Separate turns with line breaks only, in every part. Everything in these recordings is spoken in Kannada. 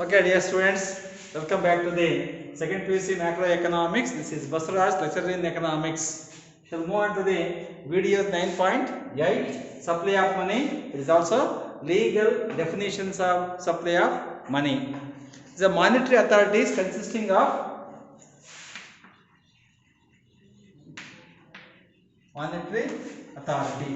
Okay, dear students, welcome back to the second PUC Macroeconomics. This is Basraj, lecturer in economics. Shall move on to the video 9.8, supply of money. It is also legal definitions of supply of money. The monetary authorities consisting of monetary authority.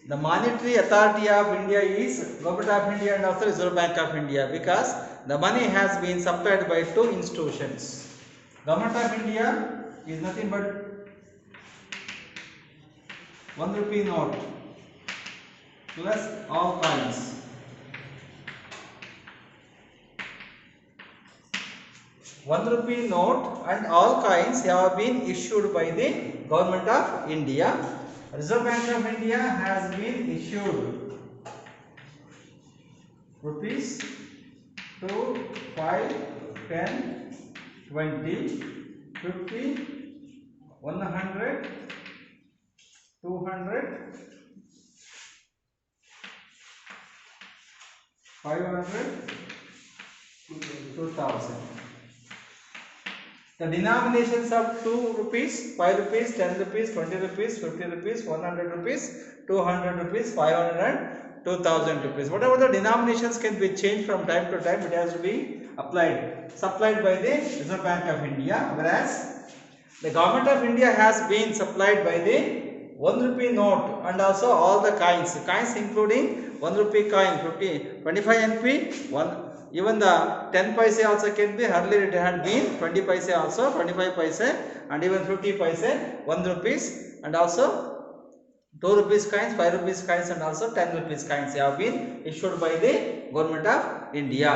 The monetary authority of India is Government of India and also Reserve Bank of India, because the money has been supplied by two institutions. Government of India is nothing but 1 rupee note plus all coins. ₹1 note and all coins have been issued by the Government of India. Reserve Bank of India has been issued rupees 2, 5, 10, 20, 50, 100, 200, 500, 2000. The denominations of 2 rupees, 5 rupees, 10 rupees, 20 rupees, 50 rupees, 100 rupees, 200 rupees, 500 and 2000 rupees. Whatever the denominations can be changed from time to time, it has to be supplied by the Reserve Bank of India, whereas the Government of India has been supplied by the 1 rupee note and also all the coins including 1 rupee coin, 50, 25 NP, 1. Even the 10 paise also can be. Earlier it had been 20 paise also, 25 paise and even 50 paise, 1 rupees and also 2 rupees coins, 5 rupees coins and also 10 rupees coins have been issued by the Government of India.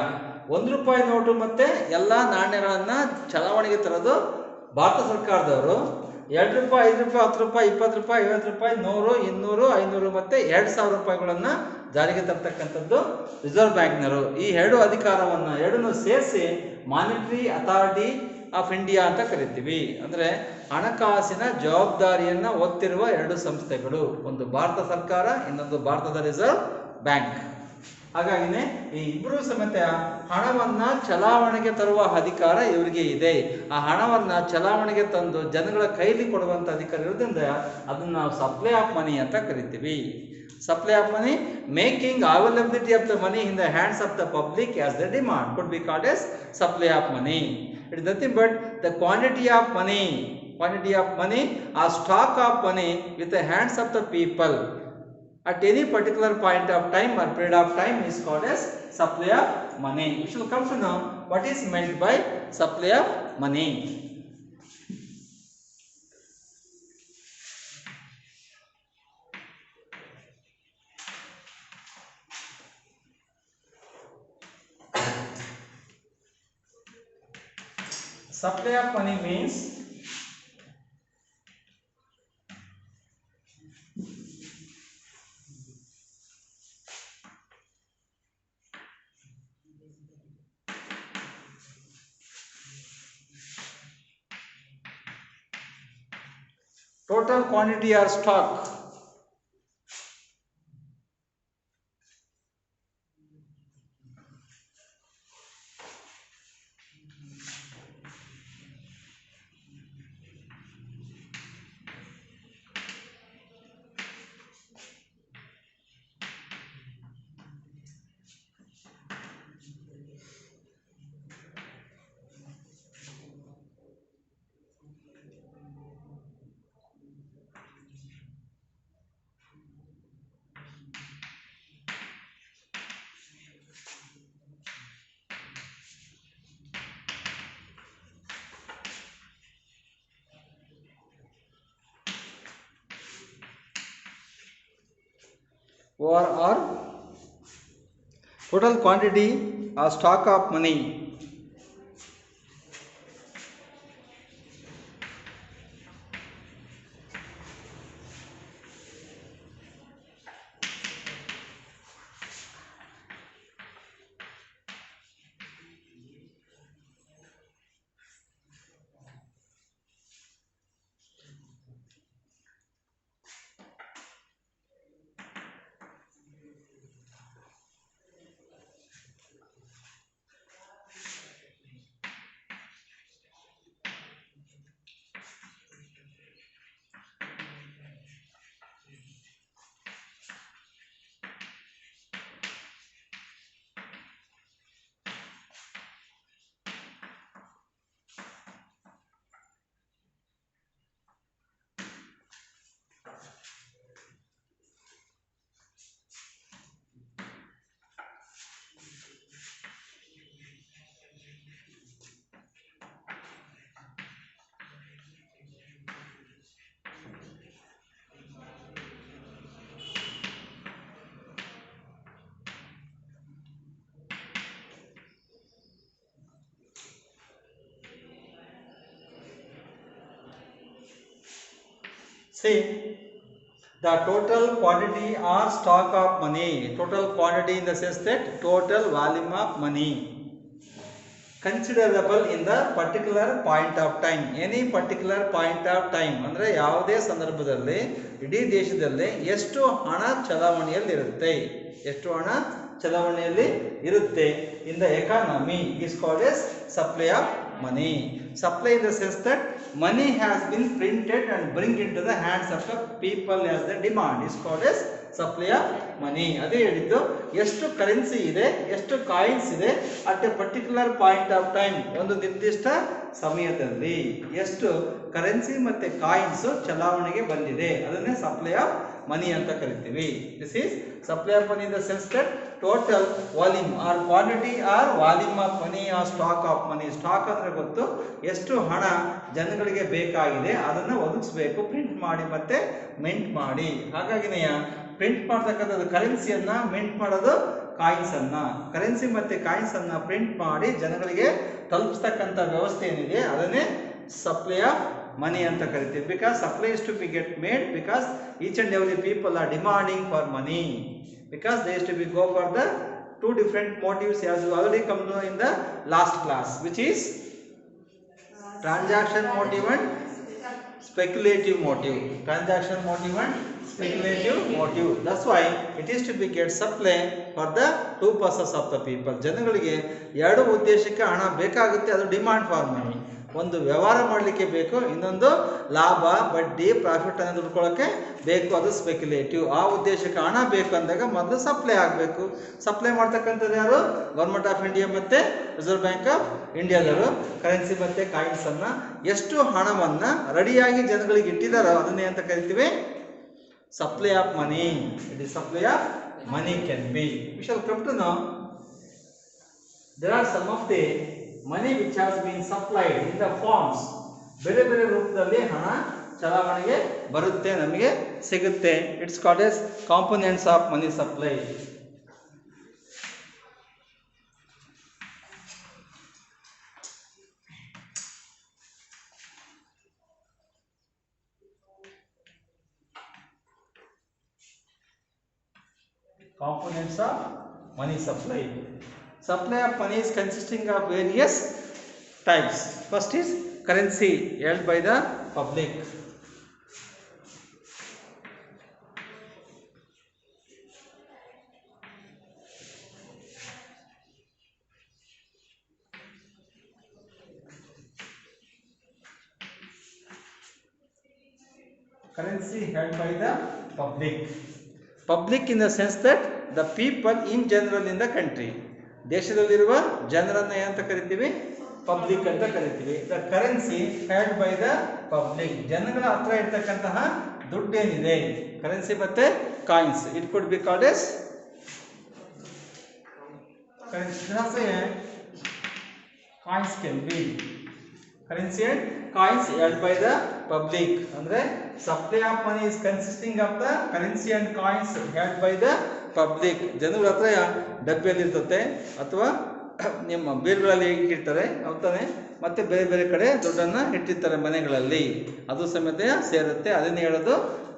1 ರೂಪಾಯಿ ನೋಟು ಮತ್ತೆ ಎಲ್ಲ ನಾಣ್ಯಗಳನ್ನ ಚಲಾವಣೆಗೆ ತರೋದು ಭಾರತ ಸರ್ಕಾರದವರು. 2 ರೂಪಾಯಿ, 5 ರೂಪಾಯಿ, 10 ರೂಪಾಯಿ, 20 ರೂಪಾಯಿ, 50 ರೂಪಾಯಿ, 100, 200, 500 ಮತ್ತೆ 2000 ರೂಪಾಯಿಗಳನ್ನ ಜಾರಿಗೆ ತರ್ತಕ್ಕಂಥದ್ದು ರಿಸರ್ವ್ ಬ್ಯಾಂಕ್ನವರು. ಈ ಎರಡನ್ನು ಸೇರಿಸಿ ಮಾನಿಟರಿ ಅಥಾರಿಟಿ ಆಫ್ ಇಂಡಿಯಾ ಅಂತ ಕರಿತೀವಿ. ಅಂದರೆ ಹಣಕಾಸಿನ ಜವಾಬ್ದಾರಿಯನ್ನು ಹೊತ್ತಿರುವ ಎರಡು ಸಂಸ್ಥೆಗಳು, ಒಂದು ಭಾರತ ಸರ್ಕಾರ, ಇನ್ನೊಂದು ಭಾರತದ ರಿಸರ್ವ್ ಬ್ಯಾಂಕ್. ಹಾಗಾಗಿನೇ ಈ ಇಬ್ಬರು ಸಮೇತ ಹಣವನ್ನ ಚಲಾವಣೆಗೆ ತರುವ ಅಧಿಕಾರ ಇವರಿಗೆ ಇದೆ. ಆ ಹಣವನ್ನ ಚಲಾವಣೆಗೆ ತಂದು ಜನಗಳ ಕೈಲಿ ಕೊಡುವಂತ ಅಧಿಕಾರ ಇರೋದ್ರಿಂದ ಅದನ್ನ ನಾವು ಸಪ್ಲೈ ಆಫ್ ಮನಿ ಅಂತ ಕರಿತೀವಿ. Supply of money, making availability of the money in the hands of the public as the demand, could be called as supply of money. It is nothing but the quantity of money or stock of money with the hands of the people at any particular point of time or period of time is called as supply of money. We shall come to know what is meant by supply of money. Supply of money means total quantity or stock or total quantity or stock of money See, the total quantity or stock of money. Total quantity in the sense that total volume of money considerable in the particular point of time. Any particular point of time ಅಂದರೆ ಯಾವುದೇ ಸಂದರ್ಭದಲ್ಲಿ ಇಡೀ ದೇಶದಲ್ಲಿ ಎಷ್ಟು ಹಣ ಚಲಾವಣೆಯಲ್ಲಿ ಇರುತ್ತೆ, ಎಷ್ಟು ಹಣ ಚಲಾವಣೆಯಲ್ಲಿ ಇರುತ್ತೆ in the economy is called as supply of money. Supply in the sense that money has been printed and bring into the hands of the people as the demand is called as supply of money. ಅದೇ ಹೇಳಿದ್ದು, ಎಷ್ಟು ಕರೆನ್ಸಿ ಇದೆ, ಎಷ್ಟು ಕಾಯಿನ್ಸ್ ಇದೆ at A particular point of time, ಒಂದು ನಿರ್ದಿಷ್ಟ ಸಮಯದಲ್ಲಿ ಎಷ್ಟು ಕರೆನ್ಸಿ ಮತ್ತೆ ಕಾಯಿನ್ಸ್ ಚಲಾವಣೆಗೆ ಬಂದಿದೆ, ಅದನ್ನೇ ಸಪ್ಲೈ ಆಫ್ ಮನಿ ಅಂತ ಕರಿತೀವಿ. This is supply of money in the sense that total volume or quantity or volume of money or stock of money. Stock ಅಂದ್ರೆ ಗೊತ್ತು, ಎಷ್ಟು ಹಣ ಜನಗಳಿಗೆ ಬೇಕಾಗಿದೆ ಅದನ್ನು ಒದಗಿಸ್ಬೇಕು, ಪ್ರಿಂಟ್ ಮಾಡಿ ಮತ್ತೆ ಮಿಂಟ್ ಮಾಡಿ. ಹಾಗಾಗಿನೇ ಪ್ರಿಂಟ್ ಮಾಡ್ತಕ್ಕಂಥದ್ದು ಕರೆನ್ಸಿಯನ್ನ, ಮಿಂಟ್ ಮಾಡೋದು ಕಾಯಿನ್ಸ್ ಅನ್ನ. ಕರೆನ್ಸಿ ಮತ್ತೆ ಕಾಯಿನ್ಸ್ ಅನ್ನ ಪ್ರಿಂಟ್ ಮಾಡಿ ಜನಗಳಿಗೆ ತಲುಪಿಸ್ತಕ್ಕಂಥ ವ್ಯವಸ್ಥೆ ಏನಿದೆ ಅದನ್ನೇ ಸಪ್ಲೈ ಆಫ್ ಮನಿ ಅಂತ ಕರಿತೀವಿ. Because supply is to be get made because each and every people are demanding for money, because they is to be go for the two different motives as you already come to in the last class, which is transaction motive and speculative motive. Transaction motive and speculative motive. That's why it is to be get supply for the two purposes of the people. ಜನಗಳಿಗೆ ಎರಡು ಉದ್ದೇಶಕ್ಕೆ ಹಣ ಬೇಕಾಗುತ್ತೆ, ಅದು ಡಿಮಾಂಡ್ ಫಾರ್ ಮನಿ. ಒಂದು ವ್ಯವಹಾರ ಮಾಡಲಿಕ್ಕೆ ಬೇಕು, ಇನ್ನೊಂದು ಲಾಭ ಬಡ್ಡಿ ಪ್ರಾಫಿಟ್ ಅನ್ನು ದುಡ್ಕೊಳ್ಳೋಕ್ಕೆ ಬೇಕು, ಅದು ಸ್ಪೆಕ್ಯುಲೇಟಿವ್. ಆ ಉದ್ದೇಶಕ್ಕೆ ಹಣ ಬೇಕು ಅಂದಾಗ ಮೊದಲು ಸಪ್ಲೈ ಆಗಬೇಕು. ಸಪ್ಲೈ ಮಾಡ್ತಕ್ಕಂಥದ್ದು ಯಾರು? ಗೌರ್ಮೆಂಟ್ ಆಫ್ ಇಂಡಿಯಾ ಮತ್ತು ರಿಸರ್ವ್ ಬ್ಯಾಂಕ್ ಆಫ್ ಇಂಡಿಯಾದವರು ಕರೆನ್ಸಿ ಮತ್ತು ಕಾಯಿನ್ಸನ್ನು ಎಷ್ಟು ಹಣವನ್ನು ರೆಡಿಯಾಗಿ ಜನಗಳಿಗೆ ಇಟ್ಟಿದ್ದಾರೋ ಅದನ್ನೇ ಅಂತ ಕರಿತೀವಿ supply of money. It is supply of money can be. We shall come to know there are some of the money which has been supplied in the forms. ಬೇರೆ ಬೇರೆ ರೂಪದಲ್ಲಿ ಹಣ ಚಲಾವಣೆಗೆ ಬರುತ್ತೆ, ನಮಗೆ ಸಿಗುತ್ತೆ. It's called as components of money supply. Components of money supply. Supply of money is consisting of various types. First is currency held by the public. Currency held by the public. Public in the sense that the people in general in the country. ದೇಶದಲ್ಲಿರುವ ಜನರನ್ನ ಏನಂತ ಕರಿತೀವಿ? ಪಬ್ಲಿಕ್ ಅಂತ ಕರಿತೀವಿ. The currency held by the public. ಜನಗಳ ಹತ್ರ ಇರ್ತಕ್ಕಂತಹ ದುಡ್ಡೇನಿದೆ, ಕರೆನ್ಸಿ ಮತ್ತೆ coins, it could be called as currency. Coins can be currency and coins held by the public. ಅಂದ್ರೆ supply of money is consisting of the currency and coins held by the public. ಜನಗಳ ಹತ್ರ ಡಬ್ಬಿಯಲ್ಲಿ ಇರ್ತದೆ ಅಥವಾ ನಿಮ್ಮ ಬೀರ್ಗಳಲ್ಲಿ ಇಟ್ಟಿರ್ತಾರೆ ಅವತ್ತಾನೆ, ಮತ್ತೆ ಬೇರೆ ಬೇರೆ ಕಡೆ ದುಡ್ಡನ್ನು ಇಟ್ಟಿರ್ತಾರೆ ಮನೆಗಳಲ್ಲಿ, ಅದು ಸಮೇತ ಸೇರುತ್ತೆ. ಅದನ್ನೇ ಹೇಳೋದು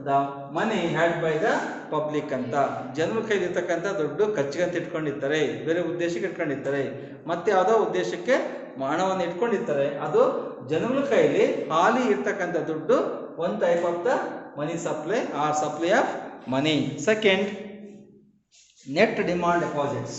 the money had by the public ಅಂತ. ಜನರ ಕೈಲಿರ್ತಕ್ಕಂಥ ದುಡ್ಡು ಖರ್ಚಿಗೆ ಅಂತ ಇಟ್ಕೊಂಡಿರ್ತಾರೆ, ಬೇರೆ ಉದ್ದೇಶಕ್ಕೆ ಇಟ್ಕೊಂಡಿರ್ತಾರೆ, ಮತ್ತೆ ಯಾವುದೋ ಉದ್ದೇಶಕ್ಕೆ ಹಣವನ್ನು ಇಟ್ಕೊಂಡಿರ್ತಾರೆ. ಅದು ಜನಗಳ ಕೈಲಿ ಹಾಲಿ ಇರ್ತಕ್ಕಂಥ ದುಡ್ಡು one type of the money supply or supply of money. Second, net demand deposits.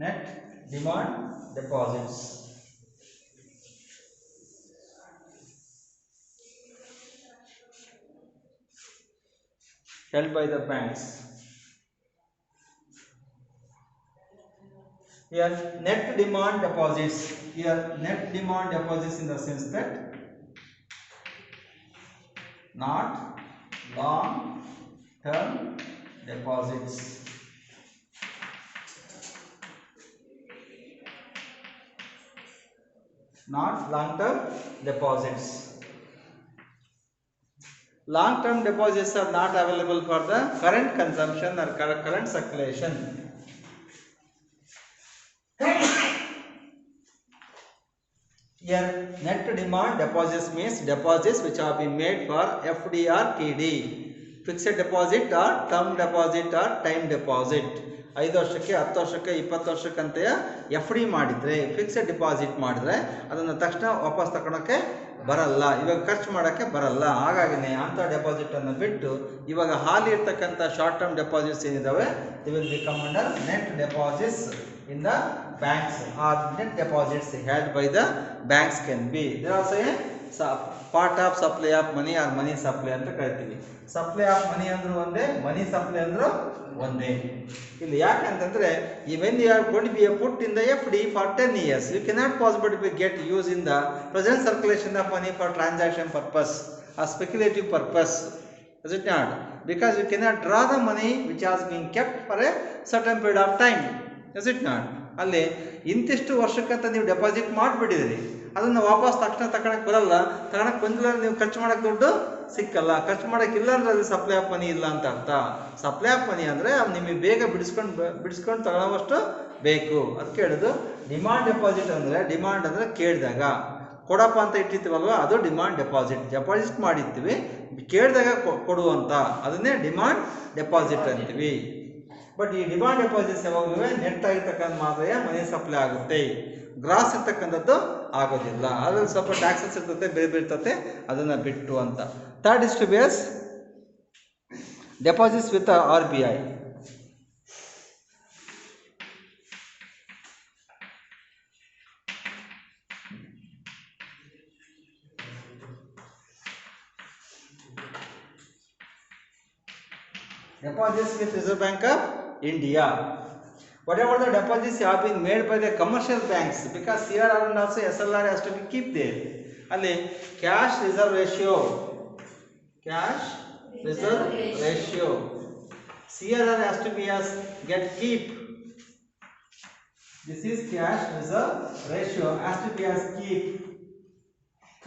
Net demand deposits. Held by the banks. Here net demand deposits. Here net demand deposits in the sense that not long term deposits. Not long term deposits. Long term deposits are not available for the current consumption or current circulation. Here net demand deposits means deposits which have been made for FD or TD, fixed deposit or term deposit or time deposit. 5 ವರ್ಷಕ್ಕೆ 10 ವರ್ಷಕ್ಕೆ 20 ವರ್ಷಕ್ಕಂತೆಯ ಎಫ್ ಡಿ ಮಾಡಿದರೆ, ಫಿಕ್ಸ್ಡ್ ಡಿಪಾಸಿಟ್ ಮಾಡಿದ್ರೆ ಅದನ್ನು ತಕ್ಷಣ ವಾಪಸ್ ತಗೊಳಕ್ಕೆ ಬರಲ್ಲ, ಇವಾಗ ಖರ್ಚು ಮಾಡೋಕ್ಕೆ ಬರಲ್ಲ. ಹಾಗಾಗಿನೇ ಅಂಥ ಡೆಪಾಸಿಟನ್ನು ಬಿಟ್ಟು ಇವಾಗ ಹಾಲಿ ಇರ್ತಕ್ಕಂಥ ಶಾರ್ಟ್ ಟರ್ಮ್ ಡೆಪಾಸಿಟ್ಸ್ ಏನಿದ್ದಾವೆ they will become under net deposits in the banks or net deposits held by the banks can be. There also a part of supply of money or money supply ಅಂತ ಕರಿತೀವಿ. ಸಪ್ಲೈ ಆಫ್ ಮನಿ ಅಂದ್ರೂ ಒಂದೇ, ಮನಿ ಸಪ್ಲೈ ಅಂದ್ರೂ ಒಂದೇ. ಇಲ್ಲಿ ಯಾಕಂತಂದ್ರೆ when you are going to be put in the FD for 10 years, you cannot possibly get use in the present circulation of money for transaction purpose or speculative purpose. Is it not? Because you cannot draw the money which has been kept for a certain period of time. Is it not? ಅಲ್ಲಿ ಇಂತಿಷ್ಟು ವರ್ಷಕ್ಕಂತ ನೀವು ಡೆಪಾಸಿಟ್ ಮಾಡಿಬಿಟ್ಟಿದ್ರಿ, ಅದನ್ನು ವಾಪಸ್ ತಕ್ಷಣ ತಗೊಳಕ್ಕೆ ಬರಲ್ಲ. ತಗೊಳಕ್ಕೆ ಬಂದಿಲ್ಲ ನೀವು ಖರ್ಚು ಮಾಡೋಕ್ಕೆ ದುಡ್ಡು ಸಿಕ್ಕಲ್ಲ. ಖರ್ಚು ಮಾಡೋಕ್ಕಿಲ್ಲ ಅಂದ್ರೆ ಅಲ್ಲಿ ಸಪ್ಲೈ ಆಫ್ ಮನಿ ಇಲ್ಲ ಅಂತ ಅರ್ಥ. ಸಪ್ಲೈ ಆಫ್ ಮನಿ ಅಂದರೆ ನಿಮಗೆ ಬೇಗ ಬಿಡಿಸ್ಕೊಂಡು ತಗೊಳ್ಳೋವಷ್ಟು ಬೇಕು. ಅದಕ್ಕೆ ಹೇಳೋದು ಡಿಮಾಂಡ್ ಡೆಪಾಸಿಟ್ ಅಂದರೆ, ಡಿಮಾಂಡ್ ಅಂದರೆ ಕೇಳಿದಾಗ ಕೊಡಪ್ಪ ಅಂತ ಇಟ್ಟಿರ್ತೀವಲ್ವ, ಅದು ಡಿಮಾಂಡ್ ಡೆಪಾಸಿಟ್. ಡೆಪಾಸಿಟ್ ಮಾಡಿರ್ತೀವಿ, ಕೇಳಿದಾಗ ಕೊಡುವಂತ ಅದನ್ನೇ ಡಿಮಾಂಡ್ ಡೆಪಾಸಿಟ್ ಅಂತೀವಿ. ಬಟ್ ಈ ಡಿಮಾಂಡ್ ಡೆಪಾಸಿಟ್ಸ್ ಯಾವಾಗಲೂ ನೆಟ್ ಆಗಿರ್ತಕ್ಕಂಥ ಮಾತ್ರ ಮನಿ ಸಪ್ಲೈ ಆಗುತ್ತೆ, ಗ್ರಾಸ್ ಇರ್ತಕ್ಕಂಥದ್ದು ಆಗೋದಿಲ್ಲ. ಅದ್ರಲ್ಲಿ ಸ್ವಲ್ಪ ಟ್ಯಾಕ್ಸಸ್ ಇರ್ತದೆ, ಬೇರೆ ಬೇರೆ ಇರ್ತದೆ, ಅದನ್ನು ಬಿಟ್ಟು ಅಂತ. Third is to base deposits with RBI. Deposits with Reserve Bank of India. Whatever the deposits have been made by the commercial banks, because CRR and also SLR has to be keep there. Ali cash reserve ratio, CRR has to be as get keep. This is cash reserve ratio has to be as keep.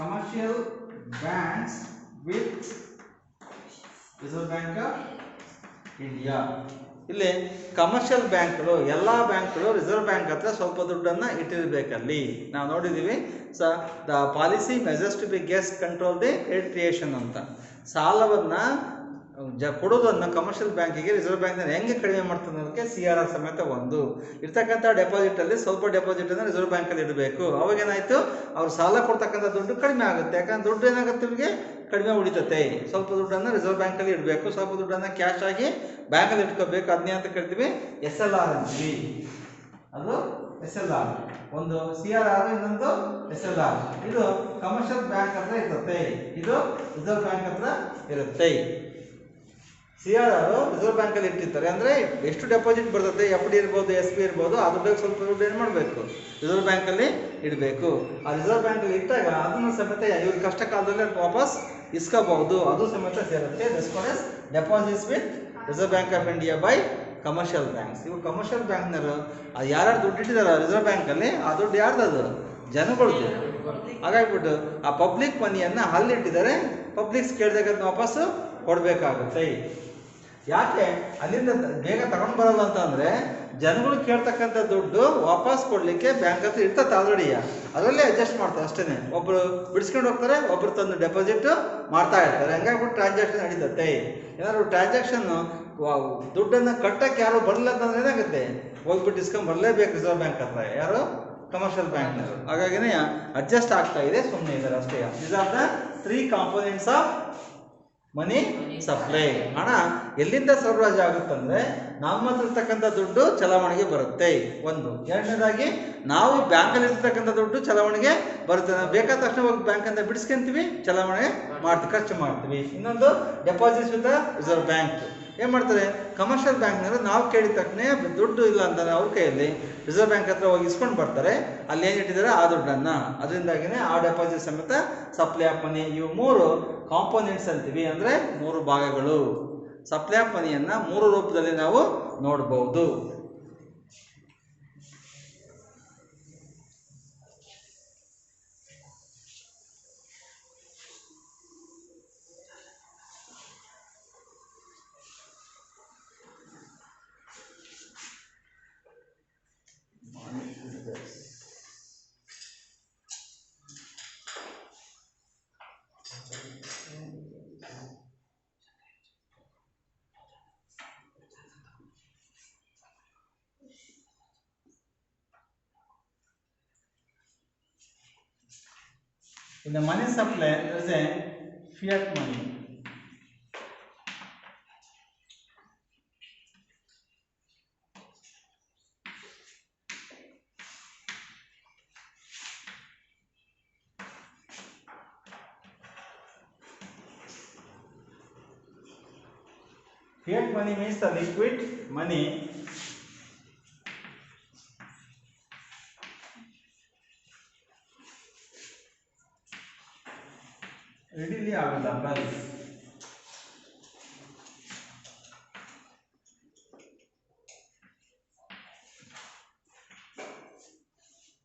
Commercial banks with Reserve Bank of India. ಇಲ್ಲಿ ಕಮರ್ಷಿಯಲ್ ಬ್ಯಾಂಕ್ಗಳು, ಎಲ್ಲ ಬ್ಯಾಂಕ್ಗಳು ರಿಸರ್ವ್ ಬ್ಯಾಂಕ್ ಹತ್ರ ಸ್ವಲ್ಪ ದುಡ್ಡನ್ನು ಇಟ್ಟಿರಬೇಕಲ್ಲಿ. ನಾವು ನೋಡಿದ್ದೀವಿ the policy measures to be guest control the credit creation ಅಂತ. ಸಾಲವನ್ನು ಕೊಡೋದನ್ನು ಕಮರ್ಷಿಯಲ್ ಬ್ಯಾಂಕಿಗೆ ರಿಸರ್ವ್ ಬ್ಯಾಂಕ್ನ ಹೆಂಗೆ ಕಡಿಮೆ ಮಾಡ್ತದೆ ಅನ್ನೋದಕ್ಕೆ CRR ಸಮೇತ ಒಂದು. ಇರ್ತಕ್ಕಂಥ ಡೆಪಾಸಿಟಲ್ಲಿ ಸ್ವಲ್ಪ ಡೆಪಾಸಿಟನ್ನು ರಿಸರ್ವ್ ಬ್ಯಾಂಕಲ್ಲಿ ಇಡಬೇಕು. ಅವಾಗೇನಾಯಿತು, ಅವ್ರು ಸಾಲ ಕೊಡ್ತಕ್ಕಂಥ ದುಡ್ಡು ಕಡಿಮೆ ಆಗುತ್ತೆ. ಯಾಕಂದ್ರೆ ದುಡ್ಡು ಏನಾಗುತ್ತೆ, ಇವ್ರಿಗೆ ಕಡಿಮೆ ಉಳಿತತೆ. ಸ್ವಲ್ಪ ದುಡ್ಡನ್ನು ರಿಸರ್ವ್ ಬ್ಯಾಂಕಲ್ಲಿ ಇಡಬೇಕು, ಸ್ವಲ್ಪ ದುಡ್ಡನ್ನು ಕ್ಯಾಶ್ ಆಗಿ ಬ್ಯಾಂಕಲ್ಲಿ ಇಟ್ಕೋಬೇಕು. ಅದನ್ನೇ ಅಂತ ಕರಿತೀವಿ SLR ಅಂತೀವಿ. ಅದು SLR. ಒಂದು CRR, ಇನ್ನೊಂದು SLR. ಇದು ಕಮರ್ಷಿಯಲ್ ಬ್ಯಾಂಕ್ ಹತ್ರ ಇರುತ್ತೆ, ಇದು ರಿಸರ್ವ್ ಬ್ಯಾಂಕ್ ಹತ್ರ ಇರುತ್ತೆ. CRR ರಿಸರ್ವ್ ಬ್ಯಾಂಕಲ್ಲಿ ಇಟ್ಟಿರ್ತಾರೆ. ಅಂದರೆ ಎಷ್ಟು ಡೆಪಾಸಿಟ್ ಬರ್ತದೆ, FD ಇರ್ಬೋದು, SP ಇರ್ಬೋದು, ಆ ದುಡ್ಡಿಗೆ ಸ್ವಲ್ಪ ದುಡ್ಡು ಏನು ಮಾಡಬೇಕು, ರಿಸರ್ವ್ ಬ್ಯಾಂಕಲ್ಲಿ ಇಡಬೇಕು. ಆ ರಿಸರ್ವ್ ಬ್ಯಾಂಕಲ್ಲಿ ಇಟ್ಟಾಗ ಅದನ್ನು ಸಮೇತ ಇವ್ರ ಕಷ್ಟ ಕಾಲದಲ್ಲಿ ವಾಪಸ್ ಇಸ್ಕೋಬಹುದು, ಅದು ಸಮೇತ ಸೇರುತ್ತೆ. This deposits with reserve Bank of India by commercial banks. ಇವು ಕಮರ್ಷಿಯಲ್ ಬ್ಯಾಂಕ್ನವರು ಯಾರ್ಯಾರು ದುಡ್ಡು ಇಟ್ಟಿದ್ದಾರೆ ರಿಸರ್ವ್ ಬ್ಯಾಂಕಲ್ಲಿ, ಆ ದುಡ್ಡು ಯಾರ್ದದು, ಜನಗಳದ್ದು. ಹಾಗಾಗಿಬಿಟ್ಟು ಆ ಪಬ್ಲಿಕ್ ಮನಿಯನ್ನು ಅಲ್ಲಿಟ್ಟಿದ್ದಾರೆ, ಪಬ್ಲಿಕ್ಸ್ ಕೇಳಿದಾಗ ಅದನ್ನ ವಾಪಸ್ಸು ಕೊಡಬೇಕಾಗುತ್ತೆ. ಯಾಕೆ ಅಲ್ಲಿಂದ ಬೇಗ ತಗೊಂಡು ಬರಲ್ಲ ಅಂತ ಅಂದರೆ, ಜನಗಳು ಕೇಳ್ತಕ್ಕಂಥ ದುಡ್ಡು ವಾಪಸ್ ಕೊಡಲಿಕ್ಕೆ ಬ್ಯಾಂಕ್ ಹತ್ರ ಇರ್ತದೆ ಆಲ್ರೆಡಿ, ಅದರಲ್ಲೇ ಅಡ್ಜಸ್ಟ್ ಮಾಡ್ತಾರೆ ಅಷ್ಟೇ. ಒಬ್ಬರು ಬಿಡಿಸ್ಕೊಂಡು ಹೋಗ್ತಾರೆ, ಒಬ್ಬರು ತಂದು ಡೆಪಾಸಿಟ್ ಮಾಡ್ತಾ ಇರ್ತಾರೆ. ಹಂಗಾಗ್ಬಿಟ್ಟು ಟ್ರಾನ್ಸಾಕ್ಷನ್ ನಡೀತತ್ತೆ. ಏನಾದ್ರು ಟ್ರಾನ್ಸಾಕ್ಷನ್ನು ದುಡ್ಡನ್ನು ಕಟ್ಟಕ್ಕೆ ಯಾರು ಬರಲಿಲ್ಲ ಅಂತಂದ್ರೆ ಏನಾಗುತ್ತೆ, ಹೋಗ್ಬಿಟ್ಟು ಇಸ್ಕೊಂಡು ಬರಲೇಬೇಕು ರಿಸರ್ವ್ ಬ್ಯಾಂಕ್ ಹತ್ರ, ಯಾರು ಕಮರ್ಷಿಯಲ್ ಬ್ಯಾಂಕ್ನವರು. ಹಾಗಾಗಿನೇ ಅಡ್ಜಸ್ಟ್ ಆಗ್ತಾ ಇದೆ, ಸುಮ್ಮನೆ ಇದ್ದಾರೆ ಅಷ್ಟೇ. These are the 3 components of money supply. ಹಣ ಎಲ್ಲಿಂದ ಸರಬರಾಜು ಆಗುತ್ತಂದ್ರೆ ನಮ್ಮ ಹತ್ರ ಇರ್ತಕ್ಕಂಥ ದುಡ್ಡು ಚಲಾವಣೆಗೆ ಬರುತ್ತೆ, ಒಂದು. ಎರಡನೇದಾಗಿ ನಾವು ಬ್ಯಾಂಕಲ್ಲಿ ಇರ್ತಕ್ಕಂಥ ದುಡ್ಡು ಚಲಾವಣೆಗೆ ಬರುತ್ತೆ. ನಾವು ಬೇಕಾದ ತಕ್ಷಣ ಹೋಗಿ ಬ್ಯಾಂಕ್ ಅಂತ ಬಿಡಿಸ್ಕೊಂತೀವಿ, ಚಲಾವಣೆ ಮಾಡ್ತೀವಿ, ಖರ್ಚು ಮಾಡ್ತೀವಿ. ಇನ್ನೊಂದು ಡೆಪಾಸಿಟ್ಸ್ ವಿತ್ ರಿಸರ್ವ್ ಬ್ಯಾಂಕ್. ಏನು ಮಾಡ್ತಾರೆ, ಕಮರ್ಷಿಯಲ್ ಬ್ಯಾಂಕ್ನವರು ನಾವು ಕೇಳಿದ ತಕ್ಷಣ ದುಡ್ಡು ಇಲ್ಲ ಅಂತ ಅವ್ರ ಕೈಯಲ್ಲಿ ರಿಸರ್ವ್ ಬ್ಯಾಂಕ್ ಹತ್ರ ಹೋಗಿ ಇಸ್ಕೊಂಡು ಬರ್ತಾರೆ, ಅಲ್ಲಿ ಏನು ಇಟ್ಟಿದ್ದಾರೆ ಆ ದುಡ್ಡನ್ನು. ಅದರಿಂದಾಗಿನೇ ಆ ಡೆಪಾಸಿಟ್ ಸಮೇತ ಸಪ್ಲೈ ಆಫ್ ಮನಿ. ಇವು 3 ಕಾಂಪೋನೆಂಟ್ಸ್ ಅಂತೀವಿ, ಅಂದರೆ 3 ಭಾಗಗಳು. ಸಪ್ಲೈ ಆಫ್ ಮನಿಯನ್ನು 3 ರೂಪದಲ್ಲಿ ನಾವು ನೋಡಬಹುದು. In the money supply, there is a fiat money. Fiat money means the liquid money readily available.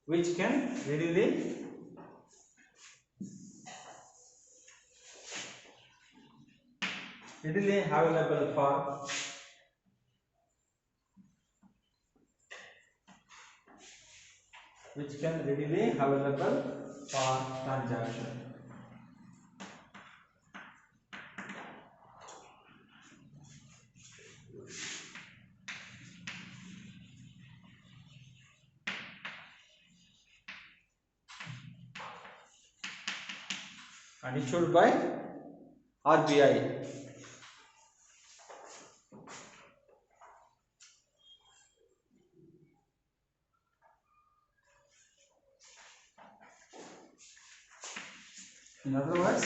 Which can readily available for transaction. And issued by RBI. In other words,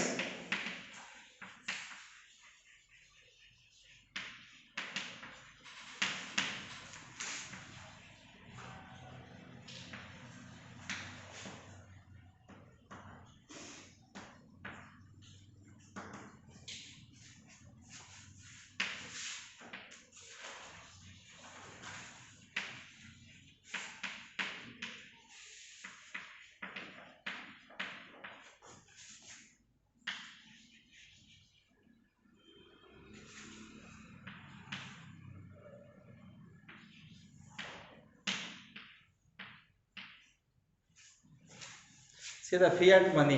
see the fiat money,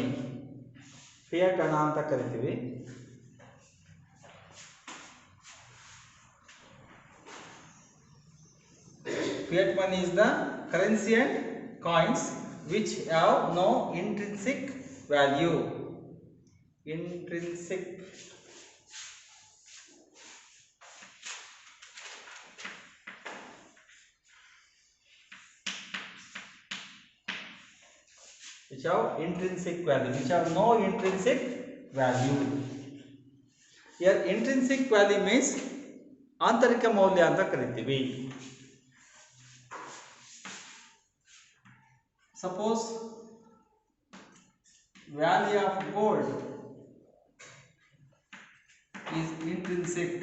fiat ಹಣ ಅಂತ ಕರಿತೀವಿ. Fiat money is the currency and coins which have no intrinsic value. Intrinsic which have intrinsic value, which have no intrinsic value. Here intrinsic value means ಆಂತರಿಕ ಮೌಲ್ಯ ಅಂತ ಕರಿತೀವಿ. Suppose value of gold is intrinsic.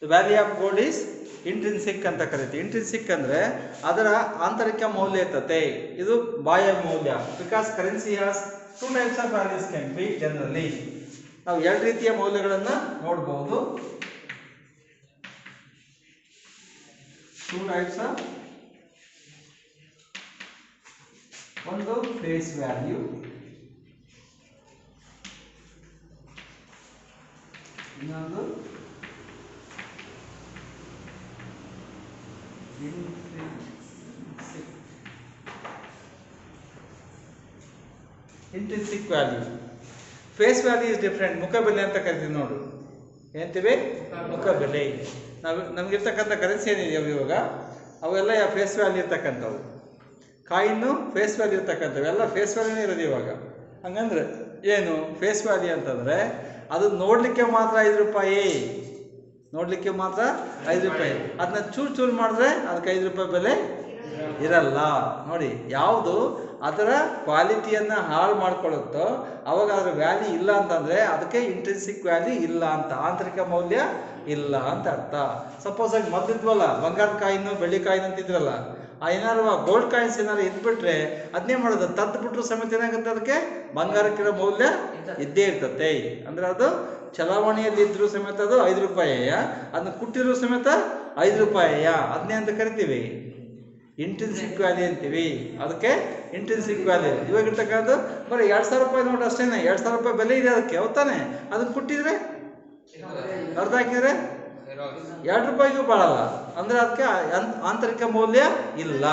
The value of gold is intrinsic ಅಂತ ಕರೀತೀವಿ. ಇಂಟ್ರಿನ್ಸಿಕ್ ಅಂದ್ರೆ ಅದರ ಆಂತರಿಕ ಮೌಲ್ಯತೆ, ಇದು ಬಾಹ್ಯ ಮೌಲ್ಯ. Because currency has two types of values can be generally. ನಾವು ಎರಡು ರೀತಿಯ ಮೌಲ್ಯಗಳನ್ನ ನೋಡಬಹುದು. ಟೂ ಟೈಪ್ಸ್ ಆಫ್, ಒಂದು ಫೇಸ್ ವ್ಯಾಲ್ಯೂ, ಇನ್ನೊಂದು intrinsic value. Face value is different. ಮುಖಬೆಲೆ ಅಂತ ಕರಿತೀವಿ ನೋಡು. ಏನಂತೀವಿ? ಮುಖಬೆಲೆ. ನಮಗಿರ್ತಕ್ಕಂಥ ಕರೆನ್ಸಿ ಏನಿದೆಯವು ಇವಾಗ ಅವೆಲ್ಲ ಫೇಸ್ ವ್ಯಾಲ್ಯೂ ಇರ್ತಕ್ಕಂಥವು. ಕಾಯಿನ್ನು ಫೇಸ್ ವ್ಯಾಲ್ಯೂ ಇರ್ತಕ್ಕಂಥವು ಎಲ್ಲ ಫೇಸ್ ವ್ಯಾಲ್ಯೂನೇ ಇರೋದು ಇವಾಗ. ಹಂಗಂದ್ರೆ ಏನು ಫೇಸ್ ವ್ಯಾಲ್ಯೂ ಅಂತಂದರೆ ಅದು ನೋಡಲಿಕ್ಕೆ ಮಾತ್ರ 5 ರೂಪಾಯಿ, ನೋಡಲಿಕ್ಕೆ ಮಾತ್ರ 5 ರೂಪಾಯಿ. ಅದನ್ನ ಚೂರು ಮಾಡಿದ್ರೆ ಅದಕ್ಕೆ 5 ರೂಪಾಯಿ ಬೆಲೆ ಇರಲ್ಲ. ನೋಡಿ, ಯಾವುದು ಅದರ ಕ್ವಾಲಿಟಿಯನ್ನು ಹಾಳು ಮಾಡ್ಕೊಳ್ಳುತ್ತೋ ಅವಾಗ ಅದರ ವ್ಯಾಲ್ಯೂ ಇಲ್ಲ ಅಂತಂದರೆ ಅದಕ್ಕೆ ಇಂಟ್ರಿನ್ಸಿಕ್ ವ್ಯಾಲ್ಯೂ ಇಲ್ಲ ಅಂತ, ಆಂತರಿಕ ಮೌಲ್ಯ ಇಲ್ಲ ಅಂತ ಅರ್ಥ. ಸಪೋಸ್ ಆಗಿ ಮೊದಲಿದ್ವಲ್ಲ ಬಂಗಾರದ ಕಾಯಿನು ಬೆಳ್ಳಿ ಕಾಯಿನ್ ಅಂತಿದ್ರಲ್ಲ, ಆ ಏನಾರು ಗೋಲ್ಡ್ ಕಾಯಿನ್ಸ್ ಏನಾರು ಇದ್ಬಿಟ್ರೆ ಅದನ್ನೇ ಮಾಡೋದು, ತದ್ದು ಬಿಟ್ರು ಸಮೇತ ಏನಾಗುತ್ತೆ ಅದಕ್ಕೆ ಬಂಗಾರಕ್ಕಿರೋ ಮೌಲ್ಯ ಇದ್ದೇ ಇರ್ತತೆ. ಅಂದರೆ ಅದು ಚಲಾವಣೆಯಲ್ಲಿ ಇದ್ರೂ ಸಮೇತ ಅದು 5 ರೂಪಾಯಿಯ, ಅದನ್ನ ಕುಟ್ಟಿರೋ ಸಮೇತ 5 ರೂಪಾಯಿಯ, ಅದನ್ನೇ ಅಂತ ಕರಿತೀವಿ ಇಂಟ್ರಿನ್ಸಿಕ್ ವ್ಯಾಲ್ಯೂ ಅಂತೀವಿ. ಅದಕ್ಕೆ ಇಂಟ್ರಿನ್ಸಿಕ್ ವ್ಯಾಲ್ಯೂ. ಇವಾಗ ಇರ್ತಕ್ಕಂಥದ್ದು ಬರೀ 2000 ರೂಪಾಯಿ ನೋಡಿ ಅಷ್ಟೇನೆ, 2000 ರೂಪಾಯಿ ಬೆಲೆ ಇದೆ ಅದಕ್ಕೆ, ಹೌದಾನೆ. ಅದನ್ನ ಕುಟ್ಟಿದ್ರೆ ಅರ್ಧ ಹಾಕಿದ್ರೆ 2 ರೂಪಾಯಿಗೂ ಬಾಳಲ್ಲ ಅಂದ್ರೆ ಅದಕ್ಕೆ ಆಂತರಿಕ ಮೌಲ್ಯ ಇಲ್ಲ.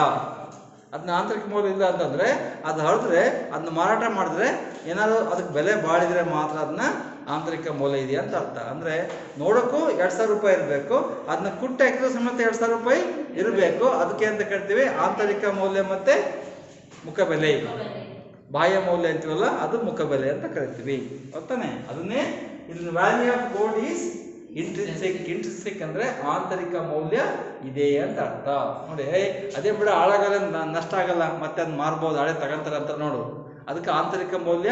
ಅದನ್ನ ಆಂತರಿಕ ಮೌಲ್ಯ ಇಲ್ಲ ಅಂತಂದ್ರೆ ಅದು ಹರಿದ್ರೆ ಅದನ್ನ ಮಾರಾಟ ಮಾಡಿದ್ರೆ ಏನಾದ್ರು ಅದಕ್ಕೆ ಬೆಲೆ ಬಾಳಿದ್ರೆ ಮಾತ್ರ ಅದನ್ನ ಆಂತರಿಕ ಮೌಲ್ಯ ಇದೆ ಅಂತ ಅರ್ಥ. ಅಂದ್ರೆ ನೋಡೋಕ್ಕೂ 2,000 ರೂಪಾಯಿ ಇರಬೇಕು, ಅದನ್ನ ಕುಟ್ಟ ಹಾಕಿದ್ರೆ ಸಮೇತ 2,000 ರೂಪಾಯಿ ಇರಬೇಕು. ಅದಕ್ಕೆ ಅಂತ ಕರಿತೀವಿ ಆಂತರಿಕ ಮೌಲ್ಯ ಮತ್ತೆ ಮುಖಬೆಲೆ. ಬಾಹ್ಯ ಮೌಲ್ಯ ಅಂತೀವಲ್ಲ ಅದು ಮುಖಬೆಲೆ ಅಂತ ಕರಿತೀವಿ, ಗೊತ್ತಾನೆ? ಅದನ್ನೇ ಇಲ್ಲಿ value of gold is intrinsic. Intrinsic ಅಂದ್ರೆ ಆಂತರಿಕ ಮೌಲ್ಯ ಇದೆ ಅಂತ ಅರ್ಥ. ನೋಡಿ, ಅದೇ ಬಿಡ ಹಾಳಾಗಲ್ಲ, ನಷ್ಟ ಆಗಲ್ಲ, ಮತ್ತೆ ಅದ್ ಮಾರ್ಬೋದು, ಹಳೆ ತಗೊಂತಾರೆ ಅಂತ ನೋಡು. ಅದಕ್ಕೆ ಆಂತರಿಕ ಮೌಲ್ಯ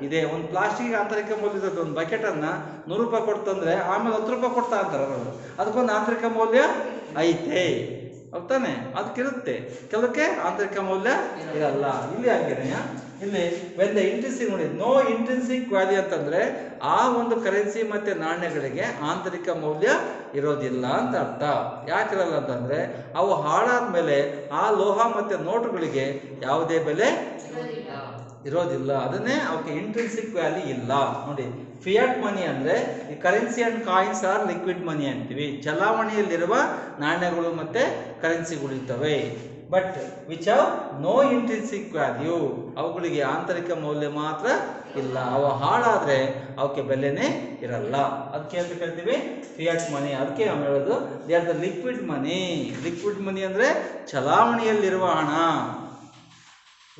ಇದೆ. ಒಂದು ಪ್ಲಾಸ್ಟಿಕ್ ಆಂತರಿಕ ಮೌಲ್ಯ ಇರ್ತದೆ. ಒಂದು ಬಕೆಟ್ ಅನ್ನ 100 ರೂಪಾಯಿ ಕೊಡ್ತಂದ್ರೆ ಆಮೇಲೆ 10 ರೂಪಾಯಿ ಕೊಡ್ತಾ ಅಂತಾರೆ ಅವರು. ಅದಕ್ಕೊಂದು ಆಂತರಿಕ ಮೌಲ್ಯ ಐತೆ, ಹೌದಾನೆ? ಅದಕ್ಕಿರುತ್ತೆ, ಕೆಲವಕ್ಕೆ ಆಂತರಿಕ ಮೌಲ್ಯ ಇರಲ್ಲ. ಇಲ್ಲಿ ಹಾಗೇನೆ ಇಲ್ಲಿ ವೆನ್ ದ ಇಂಟ್ರಿನ್ಸಿಕ್, ನೋಡಿ, ನೋ ಇಂಟ್ರಿನ್ಸಿಕ್ ವ್ಯಾಲ್ಯೂ ಅಂತಂದ್ರೆ ಆ ಒಂದು ಕರೆನ್ಸಿ ಮತ್ತೆ ನಾಣ್ಯಗಳಿಗೆ ಆಂತರಿಕ ಮೌಲ್ಯ ಇರೋದಿಲ್ಲ ಅಂತ ಅರ್ಥ. ಯಾಕಿರಲ್ಲ ಅಂತಂದ್ರೆ ಅವು ಹಾಳಾದ್ಮೇಲೆ ಆ ಲೋಹ ಮತ್ತೆ ನೋಟುಗಳಿಗೆ ಯಾವುದೇ ಬೆಲೆ ಇರೋದಿಲ್ಲ. ಅದನ್ನೇ ಅವಕ್ಕೆ ಇಂಟ್ರಿನ್ಸಿಕ್ ವ್ಯಾಲ್ಯೂ ಇಲ್ಲ. ನೋಡಿ, ಫಿಯಾಟ್ ಮನಿ ಅಂದ್ರೆ ಈ currency and coins are liquid money ಅಂತೀವಿ. ಚಲಾವಣೆಯಲ್ಲಿರುವ ನಾಣ್ಯಗಳು ಮತ್ತೆ ಕರೆನ್ಸಿಗಳು ಇರ್ತವೆ. But which have no intrinsic value, ಅವುಗಳಿಗೆ ಆಂತರಿಕ ಮೌಲ್ಯ ಮಾತ್ರ ಇಲ್ಲ. ಅವು ಹಾಳಾದ್ರೆ ಅವಕ್ಕೆ ಬೆಲೆನೇ ಇರಲ್ಲ. ಅದಕ್ಕೆ ಅಂತ ಕರಿತೀವಿ ಫಿಯಾಟ್ ಮನಿ. ಅದಕ್ಕೆ ನಾವು ಹೇಳೋದು they are the liquid money. Liquid money ಅಂದ್ರೆ ಚಲಾವಣೆಯಲ್ಲಿರುವ ಹಣ,